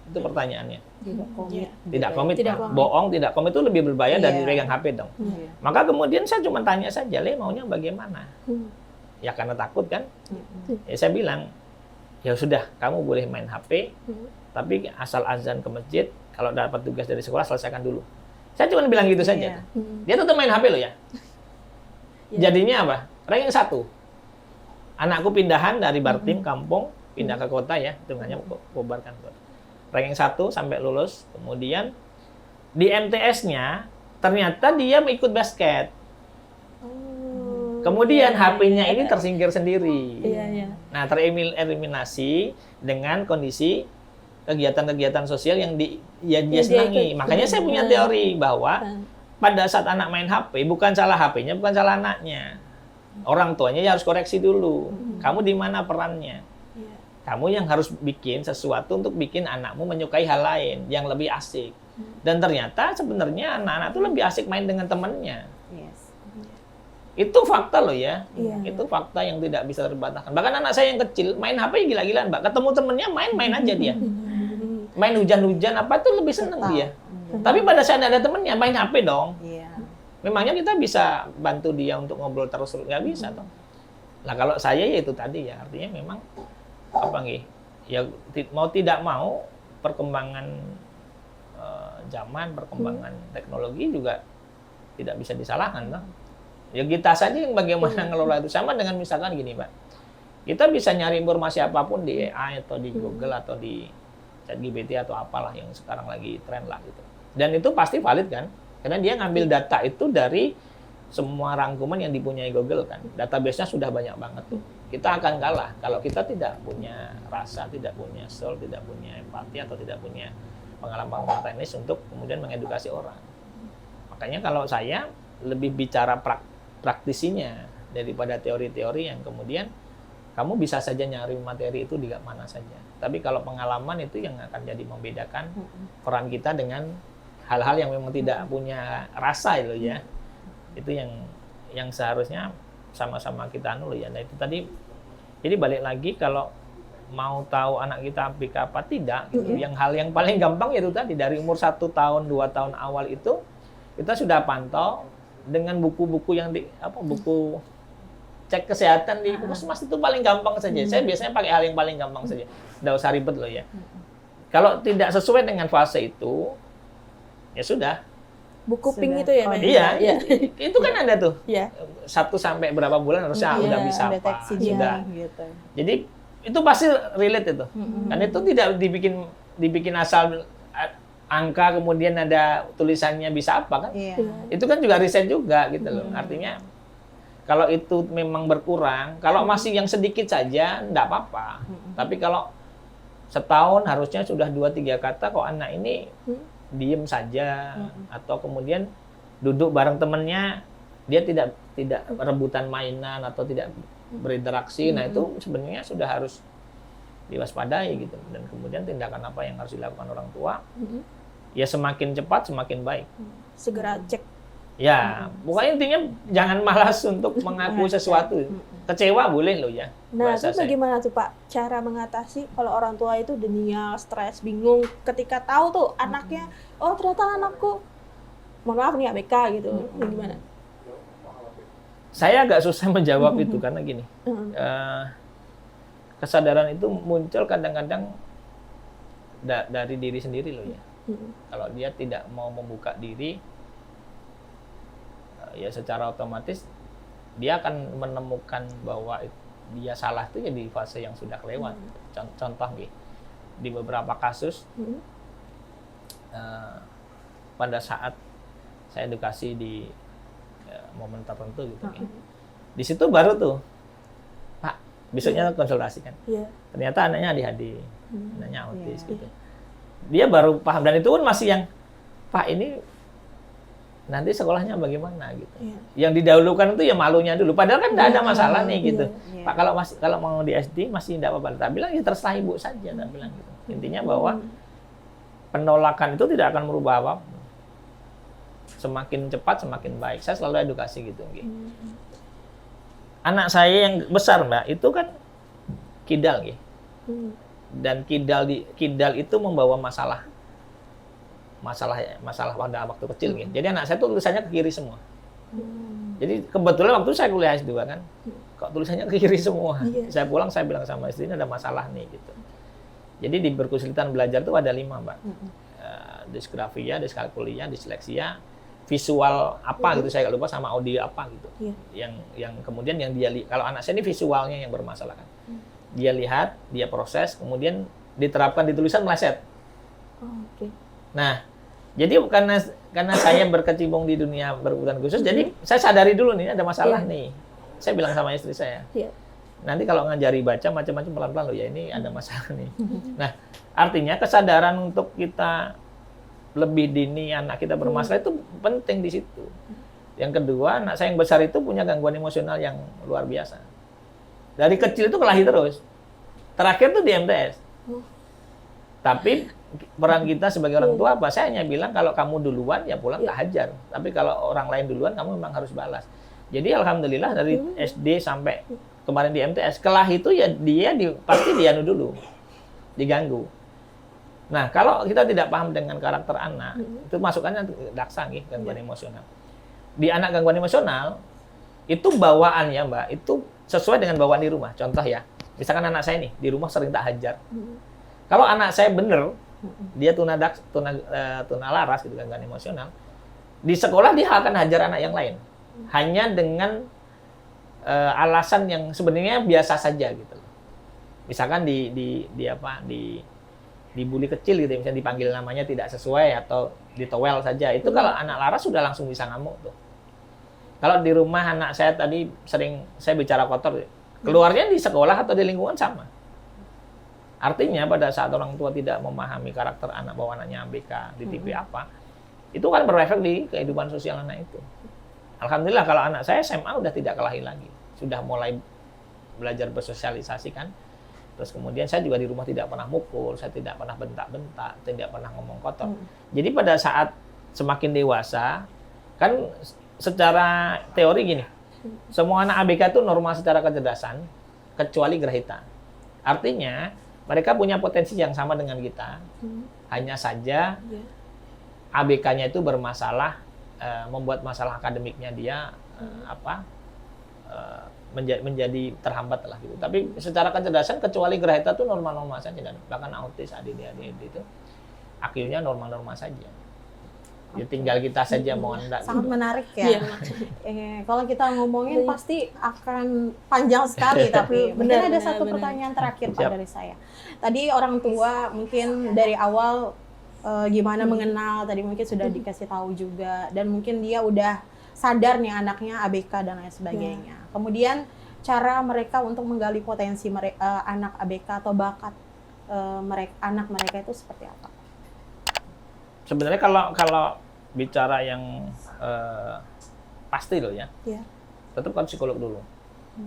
Itu pertanyaannya. Tidak komit. Tidak komit, Tidak kan? komit. Bohong, tidak komit itu lebih berbahaya dari Iya. pegang HP dong. Iya. Maka kemudian saya cuma tanya saja, Le maunya bagaimana? Hmm. Ya karena takut kan. Mm-mm. Ya saya bilang, ya sudah, kamu boleh main HP, Hmm. tapi asal azan ke masjid, kalau dapat tugas dari sekolah selesaikan dulu. Saya cuma bilang gitu saja. Iya. Hmm. Dia tetap main HP loh ya. Iya. Jadinya apa? Ranking 1. Anakku pindahan dari Bartim kampung pindah ke kota ya, hitungannya kobarkan kota. Ranking 1 sampai lulus. Kemudian di MTS-nya ternyata dia ikut basket. Oh. Kemudian Iya, HP-nya iya. ini tersingkir sendiri. Iya, iya. Nah, tereliminasi dengan kondisi kegiatan-kegiatan sosial yang dia Yang dia senangi. ikut. Makanya saya punya Nah. teori bahwa Nah, pada saat anak main HP, bukan salah HP-nya, bukan salah anaknya. Orang tuanya ya harus koreksi dulu. Kamu di mana perannya? iya. Kamu yang harus bikin sesuatu untuk bikin anakmu menyukai hal lain yang lebih asik. Dan ternyata sebenarnya anak-anak itu lebih asik main dengan temannya. Yes. Itu fakta loh ya. Iya. Itu fakta yang tidak bisa terbantahkan. Bahkan anak saya yang kecil main HP gila-gilaan, Mbak. Ketemu temennya main-main aja dia. Main hujan-hujan apa tuh lebih seneng Tetap. dia. Tapi pada saat ada temennya main HP dong. Iya. Memangnya kita bisa bantu dia untuk ngobrol terus? Nggak bisa toh. Nah kalau saya ya itu tadi ya, artinya memang apa nggih? Ya mau tidak mau perkembangan zaman, perkembangan teknologi juga tidak bisa disalahkan toh. Ya kita saja yang bagaimana ngelola itu, sama dengan misalkan gini, Mbak. Kita bisa nyari informasi apapun di AI atau di Google atau di ChatGPT atau apalah yang sekarang lagi tren lah gitu. Dan itu pasti valid kan? Karena dia ngambil data itu dari semua rangkuman yang dipunyai Google kan. Database-nya sudah banyak banget tuh. Kita akan kalah kalau kita tidak punya rasa, tidak punya soul, tidak punya empati atau tidak punya pengalaman teknis untuk kemudian mengedukasi orang. Makanya kalau saya lebih bicara praktisinya daripada teori-teori yang kemudian kamu bisa saja nyari materi itu di mana saja. Tapi kalau pengalaman itu yang akan jadi membedakan peran kita dengan hal-hal yang memang tidak punya rasa itu ya. Itu yang seharusnya sama-sama kita anu loh ya. Nah itu tadi, jadi balik lagi kalau mau tahu anak kita ABK apa tidak, gitu. Yang hal yang paling gampang itu tadi dari umur 1 tahun, 2 tahun awal itu kita sudah pantau dengan buku-buku yang buku cek kesehatan di puskesmas itu paling gampang saja. Saya biasanya pakai hal yang paling gampang saja. Nggak usah ribet loh ya. Kalau tidak sesuai dengan fase itu, ya sudah. Buku Sudah. pink itu ya, Oh, Mas? Iya, Iya. itu kan ada tuh. Iya. 1 sampai berapa bulan harusnya Iya, udah bisa apa. Deteksi Sudah. dini gitu. Jadi itu pasti relate itu. Kan itu tidak dibikin asal angka kemudian ada tulisannya bisa apa kan? Iya. Itu kan juga riset juga gitu loh. Artinya kalau itu memang berkurang, kalau masih yang sedikit saja enggak apa-apa. Tapi kalau setahun harusnya sudah 2-3 kata, kok anak ini diem saja atau kemudian duduk bareng temennya dia tidak rebutan mainan atau tidak berinteraksi. Nah itu sebenarnya sudah harus diwaspadai gitu. Dan kemudian tindakan apa yang harus dilakukan orang tua, ya semakin cepat semakin baik. Segera cek. Ya, pokoknya intinya jangan malas untuk mengaku sesuatu. Kecewa boleh loh ya. Nah, bahasa itu saya. bagaimana tuh Pak cara mengatasi kalau orang tua itu denial, stres, bingung ketika tahu tuh anaknya, oh ternyata anakku, mohon maaf nih ABK gitu, gimana? Saya agak susah menjawab itu karena gini, Mm. kesadaran itu muncul kadang-kadang dari diri sendiri loh ya. Kalau dia tidak mau membuka diri, ya secara otomatis dia akan menemukan bahwa dia salah itu ya di fase yang sudah lewat. Contoh nih, di beberapa kasus pada saat saya edukasi di momen tertentu gitu kan. Di situ baru tuh, Pak, besoknya konsultasi kan. Iya. Ternyata anaknya ADHD, anaknya autis gitu. Dia baru paham, dan itu pun masih yang, Pak ini nanti sekolahnya bagaimana gitu. Iya. Yang didahulukan itu ya malunya dulu. Padahal kan tidak ada masalah nih gitu. Iya. Pak kalau mau di SD masih tidak apa-apa. Tak bilang ya terserah ibu saja. Tak bilang gitu. Intinya bahwa penolakan itu tidak akan merubah apa-apa. Semakin cepat semakin baik. Saya selalu edukasi gitu. Anak saya yang besar Mbak itu kan kidal gitu. Dan kidal itu membawa masalah pada waktu kecil gitu. Jadi anak saya tuh tulisannya ke kiri semua. Jadi kebetulan waktu saya kuliah S2 kan, kok tulisannya ke kiri semua. Iya. Saya pulang saya bilang sama istri, ini ada masalah nih gitu. Jadi di berkesulitan belajar tuh ada 5 Mbak. Disgrafia, diskalkulia, disleksia, visual apa gitu saya lupa, sama audio apa gitu. Iya. Yang kemudian yang dia kalau anak saya ini visualnya yang bermasalah kan. Dia lihat, dia proses, kemudian diterapkan di tulisan meleset. Oh, oke. Nah, jadi karena saya berkecimpung di dunia berkebutuhan khusus, jadi saya sadari dulu nih ada masalah nih. Saya bilang sama istri saya, Iya. nanti kalau ngajari baca macam-macam pelan-pelan loh ya, ini ada masalah nih. Nah, artinya kesadaran untuk kita lebih dini anak kita bermasalah itu penting di situ. Yang kedua, anak saya yang besar itu punya gangguan emosional yang luar biasa. Dari kecil itu kelahi terus. Terakhir tuh di MTS. Tapi peran kita sebagai orang tua apa? Saya hanya bilang kalau kamu duluan ya pulang tak hajar. Tapi kalau orang lain duluan kamu memang harus balas. Jadi alhamdulillah dari SD sampai kemarin di MTS, kelahi itu ya pasti dianu dulu. Diganggu. Nah, kalau kita tidak paham dengan karakter anak, itu masukannya daksa nih, gangguan emosional. Di anak gangguan emosional, itu bawaannya Mbak, itu sesuai dengan bawaan di rumah. Contoh ya, misalkan anak saya nih, di rumah sering tak hajar. Kalau anak saya bener, dia tuna laras gitu, gangguan emosional, di sekolah dia akan hajar anak yang lain. Hanya dengan alasan yang sebenarnya biasa saja gitu. Misalkan dibully kecil gitu, misalnya dipanggil namanya tidak sesuai atau ditowel saja. Itu kalau anak laras sudah langsung bisa ngamuk tuh. Kalau di rumah anak saya tadi sering saya bicara kotor, keluarnya di sekolah atau di lingkungan sama. Artinya pada saat orang tua tidak memahami karakter anak, bahwa anaknya ABK di tipe apa, itu kan berefek di kehidupan sosial anak itu. Alhamdulillah kalau anak saya SMA udah tidak kelahi lagi, sudah mulai belajar bersosialisasi kan. Terus kemudian saya juga di rumah tidak pernah mukul, saya tidak pernah bentak-bentak, tidak pernah ngomong kotor. Jadi pada saat semakin dewasa, kan secara teori gini, semua anak ABK itu normal secara kecerdasan, kecuali Grahita. Artinya, mereka punya potensi yang sama dengan kita, hanya saja ABK-nya itu bermasalah, membuat masalah akademiknya dia menjadi terhambat lah gitu. Tapi secara kecerdasan kecuali Grahita itu normal-normal saja, dan bahkan autis, ADD itu akhirnya normal-normal saja. Ya tinggal kita saja mau enggak. Sangat gitu. menarik ya. Kalau kita ngomongin pasti akan panjang sekali, tapi mungkin ada satu pertanyaan terakhir Pak dari saya. Tadi orang tua mungkin dari awal gimana mengenal, tadi mungkin sudah dikasih tahu juga, dan mungkin dia udah sadar nih anaknya ABK dan lain sebagainya. Kemudian cara mereka untuk menggali potensi anak ABK atau bakat anak mereka itu seperti apa? Sebenarnya kalau bicara yang pasti loh ya, tetap kan psikolog dulu.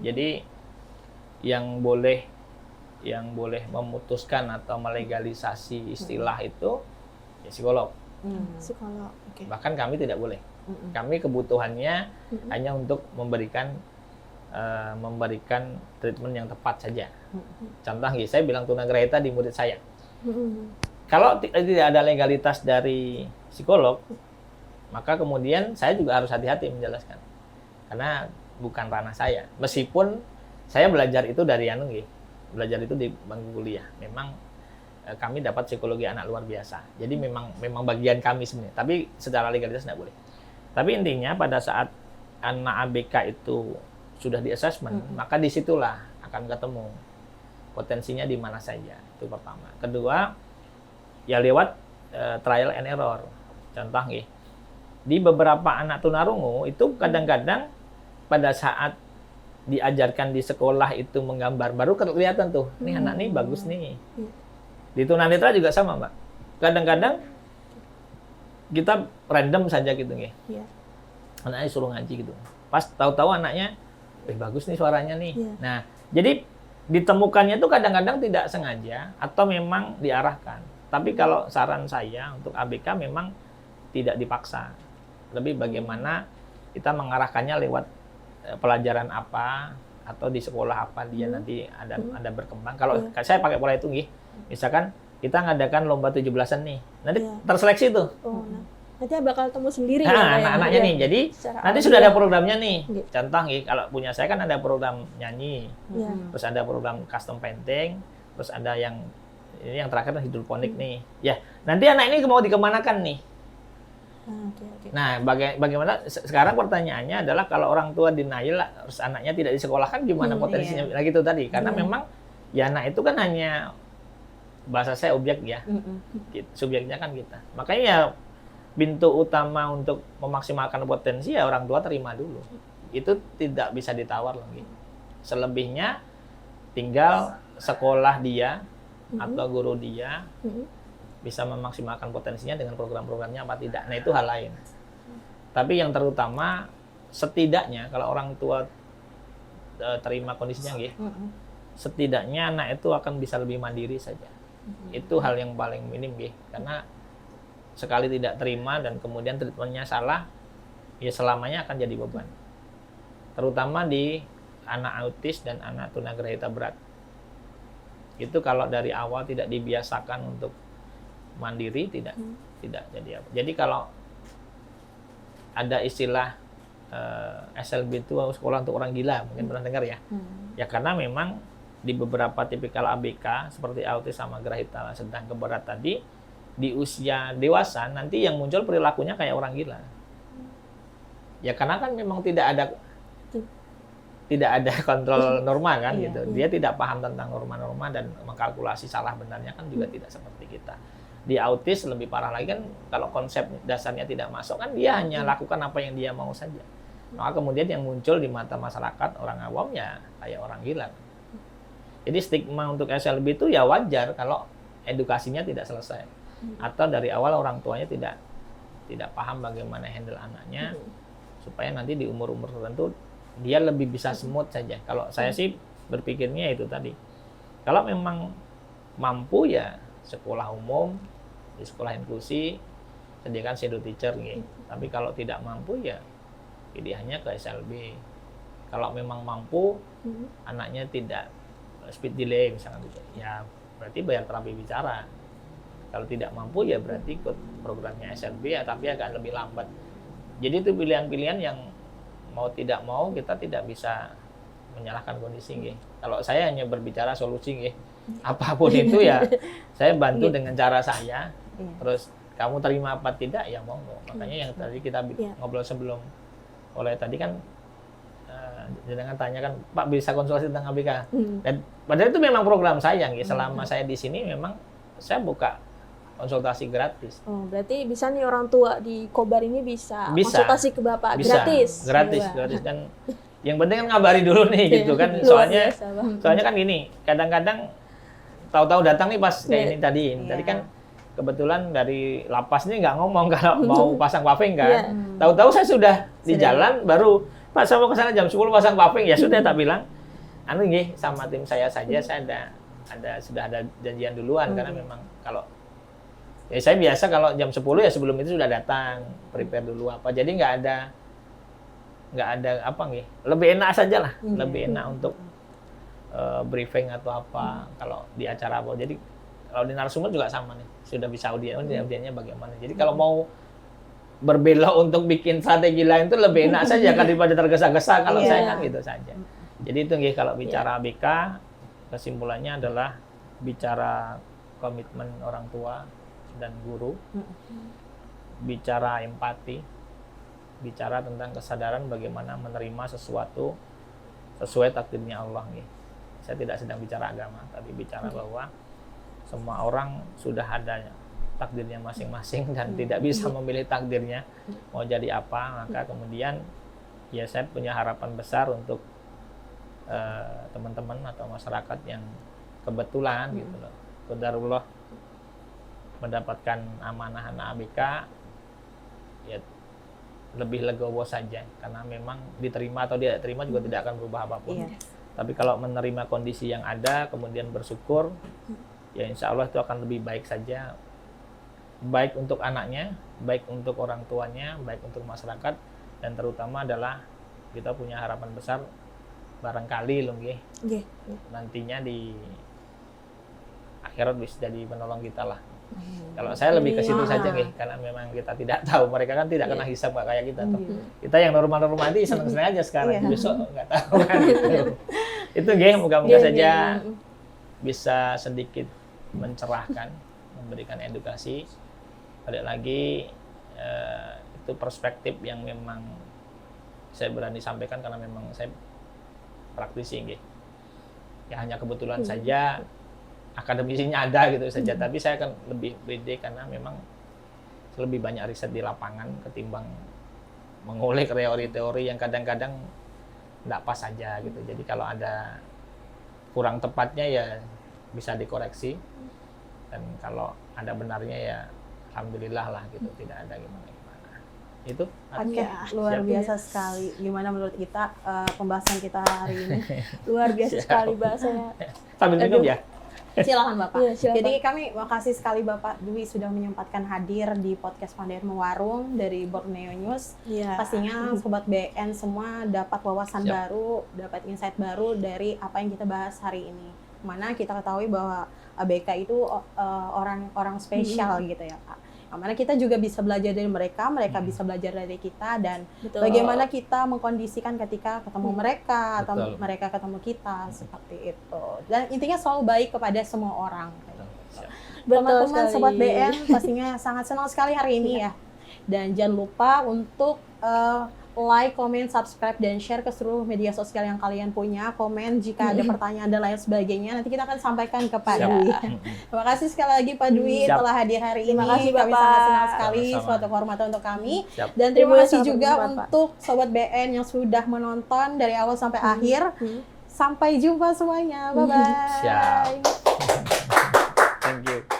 Jadi yang boleh memutuskan atau melegalisasi istilah itu ya psikolog. Psikolog. Okay. Bahkan kami tidak boleh. Kami kebutuhannya hanya untuk memberikan treatment yang tepat saja. Contoh, saya bilang tunagrahita di murid saya. Kalau tidak ada legalitas dari psikolog, maka kemudian saya juga harus hati-hati menjelaskan. Karena bukan ranah saya. Meskipun saya belajar itu dari belajar itu di bangku kuliah. Memang kami dapat psikologi anak luar biasa. Jadi memang bagian kami sebenarnya. Tapi secara legalitas tidak boleh. Tapi intinya pada saat anak ABK itu sudah di-assessment, maka disitulah akan ketemu potensinya di mana saja. Itu pertama. Kedua, ya lewat trial and error. Contoh di beberapa anak tunarungu itu kadang-kadang pada saat diajarkan di sekolah itu menggambar, baru kelihatan tuh, nih anak nih bagus nih. Di tunanetra juga sama Mbak. Kadang-kadang kita random saja gitu nggih. Iya. Anaknya suruh ngaji gitu. Pas tahu-tahu anaknya, bagus nih suaranya nih. Iya. Nah, jadi ditemukannya itu kadang-kadang tidak sengaja atau memang diarahkan. Tapi kalau saran saya untuk ABK memang tidak dipaksa. Lebih bagaimana kita mengarahkannya lewat pelajaran apa atau di sekolah apa dia nanti ada berkembang. Kalau saya pakai pola itu nggih. Misalkan kita ngadakan lomba 17-an nih. Nanti terseleksi tuh. Oh, nah. Nanti bakal temu sendiri Nah, ya, anak-anaknya ya? nih. Jadi Secara nanti alami sudah ya. ada programnya nih. Iya. Contoh nih, kalau punya saya kan ada program nyanyi, Iya. terus ada program custom painting, terus ada yang ini yang terakhir hidroponik nih. Ya, nanti anak ini mau dikemanakan nih? Oke. Nah, bagaimana sekarang pertanyaannya adalah kalau orang tua denial terus anaknya tidak disekolahkan gimana potensinya? Nah, gitu tadi. Karena memang ya anak itu kan hanya bahasa saya objek ya. Subjeknya kan kita. Makanya ya pintu utama untuk memaksimalkan potensi ya orang tua terima dulu. Itu tidak bisa ditawar lagi. Selebihnya tinggal sekolah dia atau guru dia bisa memaksimalkan potensinya dengan program-programnya apa tidak. Nah, itu hal lain. Tapi yang terutama setidaknya kalau orang tua terima kondisinya nggih, setidaknya anak itu akan bisa lebih mandiri saja. Itu hal yang paling minim nggih. Karena sekali tidak terima dan kemudian treatmentnya salah, ya selamanya akan jadi beban. Terutama di anak autis dan anak tunagrahita berat. Itu kalau dari awal tidak dibiasakan untuk mandiri, tidak jadi apa. Jadi kalau ada istilah SLB itu sekolah untuk orang gila, mungkin pernah dengar ya. Ya karena memang di beberapa tipikal ABK seperti autis sama grahita sedang ke berat tadi, di usia dewasa nanti yang muncul perilakunya kayak orang gila. Ya karena kan memang tidak ada kontrol norma kan gitu. Dia tidak paham tentang norma-norma dan mengkalkulasi salah benarnya kan juga tidak seperti kita. Di autis lebih parah lagi kan kalau konsep dasarnya tidak masuk kan dia hanya lakukan apa yang dia mau saja. Maka kemudian yang muncul di mata masyarakat orang awam ya kayak orang gila. Jadi stigma untuk SLB itu ya wajar kalau edukasinya tidak selesai. Atau dari awal orang tuanya tidak paham bagaimana handle anaknya supaya nanti di umur-umur tertentu dia lebih bisa smooth saja. Kalau saya sih berpikirnya itu tadi. Kalau memang mampu ya sekolah umum, di sekolah inklusi, sediakan shadow teacher gitu. Tapi kalau tidak mampu ya pilihannya ke SLB. Kalau memang mampu anaknya tidak speed delay misalnya gitu. Ya berarti bayar terapi bicara. Kalau tidak mampu ya berarti ikut programnya SLB ya, tapi agak lebih lambat. Jadi itu pilihan-pilihan yang mau tidak mau kita tidak bisa menyalahkan kondisi nggih. Kalau saya hanya berbicara solusi nggih. Apapun itu ya saya bantu dengan cara saya. Terus kamu terima apa tidak ya monggo. Makanya yang tadi kita ngobrol sebelum oleh tadi kan jangan tanyakan Pak bisa konsultasi tentang ABK. Dan padahal itu memang program saya nggih. Selama saya di sini memang saya buka konsultasi gratis. Oh, berarti bisa nih orang tua di Kobar ini bisa konsultasi ke Bapak gratis. Gratis. Dan yang penting kan ngabari dulu nih gitu kan. Soalnya kan gini, kadang-kadang tahu-tahu datang nih pas kayak ini tadi. Tadi kan kebetulan dari lapas ini nggak ngomong kalau mau pasang paving kan. Tahu-tahu saya sudah di jalan baru Pak saya mau ke sana jam 10 pasang paving ya sudah tak bilang. Anu nggih sama tim saya saja saya sudah ada janjian duluan karena memang kalau ya saya biasa kalau jam 10 ya sebelum itu sudah datang, prepare dulu apa. Jadi nggak ada apa nggih. Lebih enak saja lah, lebih enak untuk briefing atau apa kalau di acara apa. Jadi kalau di narasumber juga sama nih, sudah bisa audiennya bagaimana. Jadi kalau mau berbelok untuk bikin strategi lain itu lebih enak saja kan daripada tergesa-gesa kalau saya kan gitu saja. Jadi itu nggih kalau bicara ABK kesimpulannya adalah bicara komitmen orang tua dan guru, bicara empati, bicara tentang kesadaran bagaimana menerima sesuatu sesuai takdirnya Allah. Saya tidak sedang bicara agama, tapi bicara bahwa semua orang sudah ada takdirnya masing-masing dan tidak bisa memilih takdirnya mau jadi apa. Maka kemudian ya saya punya harapan besar untuk teman-teman atau masyarakat yang kebetulan gitu loh, qadarullah mendapatkan amanah anak ABK ya lebih legowo saja, karena memang diterima atau tidak terima juga tidak akan berubah apapun. Iya. Tapi kalau menerima kondisi yang ada, kemudian bersyukur, ya insya Allah itu akan lebih baik saja. Baik untuk anaknya, baik untuk orang tuanya, baik untuk masyarakat, dan terutama adalah kita punya harapan besar, barangkali loh nggih, Nggih. nantinya di akhirat bisa jadi penolong kita lah. Kalau saya lebih ke situ saja nggih, karena memang kita tidak tahu, mereka kan tidak kena hisab nggak kayak kita. Toh. Kita yang normal-normal ini senang-senang aja sekarang, Iya. besok nggak tahu kan gitu. Itu nggih, moga-moga Iya, saja iya. bisa sedikit mencerahkan, memberikan edukasi. Balik lagi itu perspektif yang memang saya berani sampaikan karena memang saya praktisi nggih. Ya hanya kebetulan saja akademisinya ada gitu saja, tapi saya akan lebih pede karena memang lebih banyak riset di lapangan ketimbang mengulik teori-teori yang kadang-kadang tidak pas saja gitu. Jadi kalau ada kurang tepatnya ya bisa dikoreksi, dan kalau ada benarnya ya alhamdulillah lah gitu, tidak ada gimana-gimana. Itu Oke, Iya. luar Siap. biasa sekali. Gimana menurut kita pembahasan kita hari ini? Luar biasa Siap. sekali bahasanya. sambil minum Aduh. ya. Silakan Bapak. Iya, silakan. Jadi kami makasih sekali Bapak Dwi sudah menyempatkan hadir di podcast Pandai Mewarung dari Borneo News. Iya. Pastinya Sobat BN semua dapat wawasan Siap. baru, dapat insight baru dari apa yang kita bahas hari ini. Mana kita ketahui bahwa ABK itu orang-orang spesial gitu ya Pak. Mana kita juga bisa belajar dari mereka, mereka bisa belajar dari kita, dan Betul. bagaimana kita mengkondisikan ketika ketemu mereka atau Betul. mereka ketemu kita, seperti itu. Dan intinya selalu baik kepada semua orang. Siap. Betul Teman-teman sekali. Sobat BN pastinya sangat senang sekali hari ini ya. Dan jangan lupa untuk like, comment, subscribe, dan share ke seluruh media sosial yang kalian punya. Komen jika ada pertanyaan dan lain sebagainya. Nanti kita akan sampaikan ke Pak Siap. Dwi. Terima kasih sekali lagi Pak Dwi Siap. telah hadir hari ini. Terima kasih, Kami Bapak. sangat senang sekali. Sama-sama. Suatu kehormatan untuk kami. Siap. Dan terima Ibu kasih sangat juga bermanfaat, Pak. untuk Sobat BN yang sudah menonton dari awal sampai akhir. Sampai jumpa semuanya. Bye-bye. Siap. Thank you.